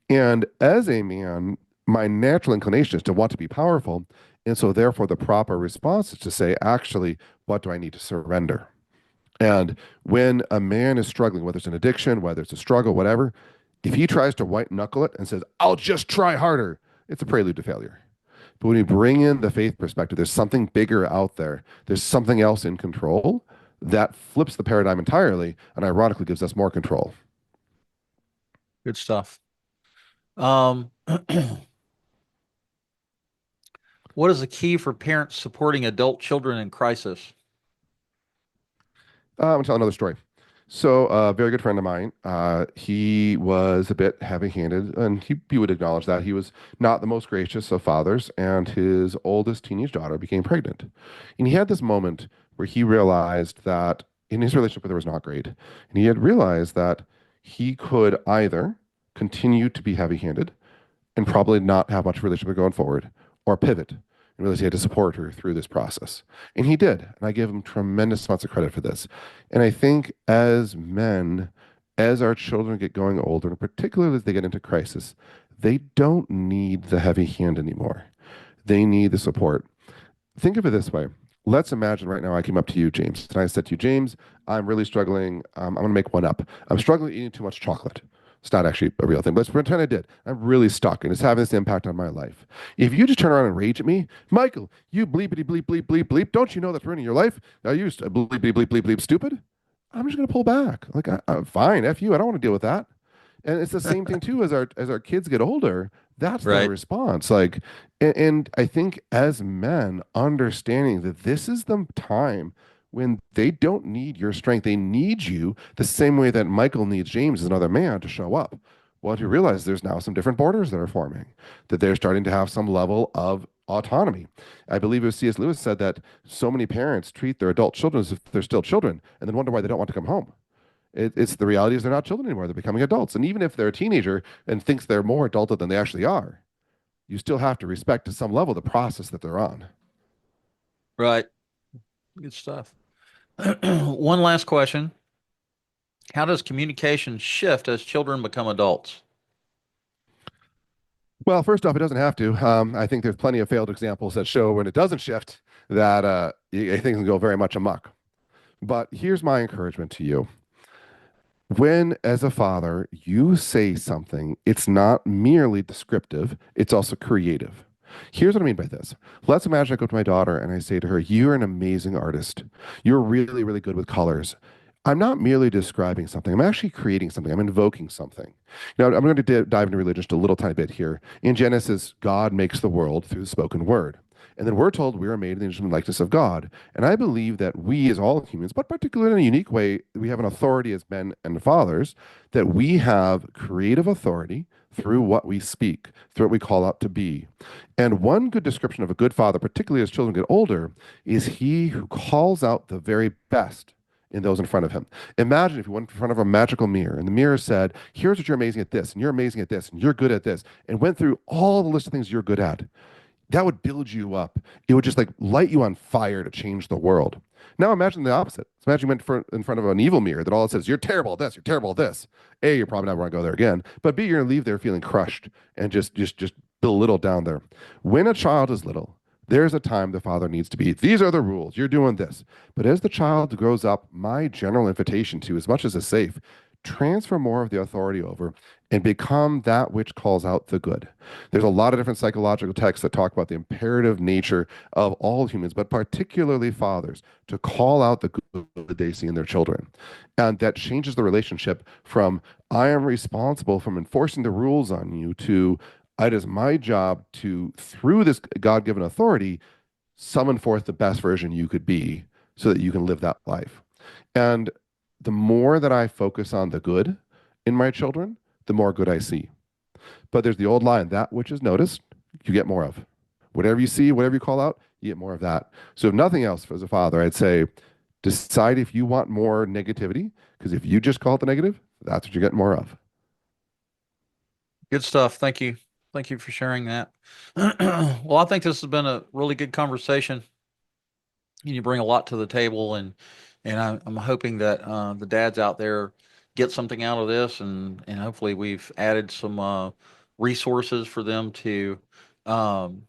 And as a man, my natural inclination is to want to be powerful. And so, therefore, the proper response is to say, actually, what do I need to surrender? And when a man is struggling, whether it's an addiction, whether it's a struggle, whatever, if he tries to white knuckle it and says, I'll just try harder, it's a prelude to failure. But when you bring in the faith perspective, there's something bigger out there, there's something else in control that flips the paradigm entirely and ironically gives us more control. Good stuff. Um, what is the key for parents supporting adult children in crisis? I'm going to tell another story. So, a very good friend of mine, he was a bit heavy-handed, and he would acknowledge that. He was not the most gracious of fathers, and his oldest teenage daughter became pregnant. And he had this moment where he realized that in his relationship with her was not great. And he had realized that he could either continue to be heavy-handed and probably not have much relationship going forward, or pivot and realize he had to support her through this process. And he did. And I give him tremendous amounts of credit for this. And I think as men, as our children get going older, and particularly as they get into crisis, they don't need the heavy hand anymore. They need the support. Think of it this way. Let's imagine right now I came up to you, James, and I said to you, James, I'm really struggling. I'm going to make one up. I'm struggling eating too much chocolate. It's not actually a real thing, but let's pretend I did. I'm really stuck and it's having this impact on my life. If you just turn around and rage at me, Michael, you bleepity bleep bleep bleep bleep, don't you know that's ruining your life? Now you bleep bleep bleep bleep bleep stupid. I'm just going to pull back. Like, I'm fine. F you. I don't want to deal with that. And it's the same thing too as our kids get older. That's their Right. response. Like, and I think as men, understanding that this is the time when they don't need your strength, they need you the same way that Michael needs James as another man to show up. Well, you realize there's now some different borders that are forming, that they're starting to have some level of autonomy. I believe it was C.S. Lewis said that so many parents treat their adult children as if they're still children and then wonder why they don't want to come home. It's the reality is they're not children anymore. They're becoming adults. And even if they're a teenager and thinks they're more adulted than they actually are, you still have to respect to some level the process that they're on. Right. Good stuff. One last question. How does communication shift as children become adults? Well, first off, it doesn't have to. I think there's plenty of failed examples that show when it doesn't shift that things can go very much amok. But here's my encouragement to you. When, as a father, you say something, it's not merely descriptive, it's also creative. Here's what I mean by this. Let's imagine I go to my daughter and I say to her, you're an amazing artist. You're really, really good with colors. I'm not merely describing something. I'm actually creating something. I'm invoking something. Now, I'm going to dive into religion just a little tiny bit here. In Genesis, God makes the world through the spoken word. And then we're told we are made in the image and likeness of God. And I believe that we, as all humans, but particularly in a unique way, we have an authority as men and fathers, that we have creative authority through what we speak, through what we call out to be. And one good description of a good father, particularly as children get older, is he who calls out the very best in those in front of him. Imagine if you went in front of a magical mirror and the mirror said, here's what you're amazing at this, and you're amazing at this, and you're good at this, and went through all the list of things you're good at. That would build you up. It would just like light you on fire to change the world. Now imagine the opposite. Imagine you went in front of an evil mirror that all it says, you're terrible at this, you're terrible at this. A, you're probably not want to go there again. But B, you're going to leave there feeling crushed and just belittled down there. When a child is little, there's a time the father needs to be, these are the rules, you're doing this. But as the child grows up, my general invitation to, as much as is safe, transfer more of the authority over and become that which calls out the good. There's a lot of different psychological texts that talk about the imperative nature of all humans, but particularly fathers, to call out the good they see in their children. And that changes the relationship from, I am responsible from enforcing the rules on you, to, it is my job to, through this God given authority, summon forth the best version you could be so that you can live that life. And the more that I focus on the good in my children, the more good I see. But there's the old line, that which is noticed, you get more of. Whatever you see, whatever you call out, you get more of that. So if nothing else, as a father, I'd say, decide if you want more negativity, because if you just call it the negative, that's what you get more of. Good stuff. Thank you. Thank you for sharing that. Well, I think this has been a really good conversation. You bring a lot to the table, and I'm hoping that the dads out there get something out of this, and hopefully we've added some resources for them um,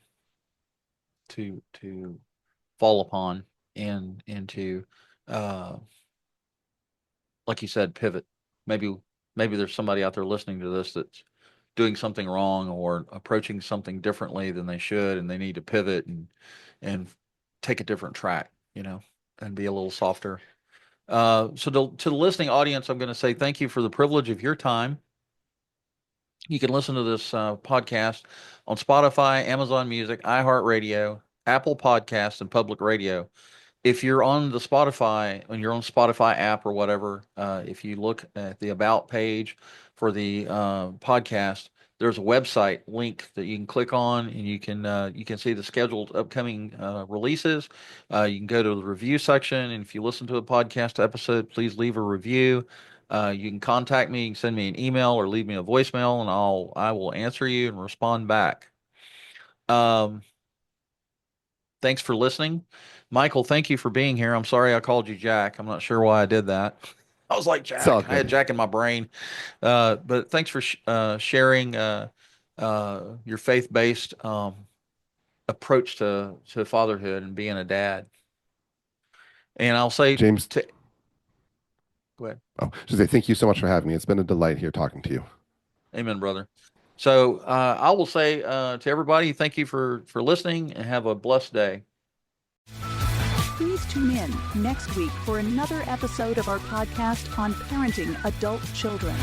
to fall upon and to uh, like you said, pivot. Maybe maybe there's somebody out there listening to this that's doing something wrong or approaching something differently than they should, and they need to pivot and take a different track, and be a little softer. So to the listening audience, I'm going to say thank you for the privilege of your time. You can listen to this podcast on Spotify, Amazon Music, iHeartRadio, Apple Podcasts, and Public Radio. If you're on the Spotify, on your own Spotify app or whatever, if you look at the About page for the podcast, there's a website link that you can click on, and you can see the scheduled upcoming releases. You can go to the review section, and if you listen to a podcast episode, please leave a review. You can contact me, you can send me an email or leave me a voicemail, and I will answer you and respond back. Um, Thanks for listening. Michael, thank you for being here. I'm sorry I called you Jack. I'm not sure why I did that. I was like It's all Jack. I had good. Jack in my brain. But thanks for sharing your faith-based approach to fatherhood and being a dad. And I'll say James, to go ahead. oh, just say thank you so much for having me. It's been a delight here talking to you. Amen, brother. So I will say to everybody, thank you for listening, and have a blessed day. Please tune in next week for another episode of our podcast on parenting adult children.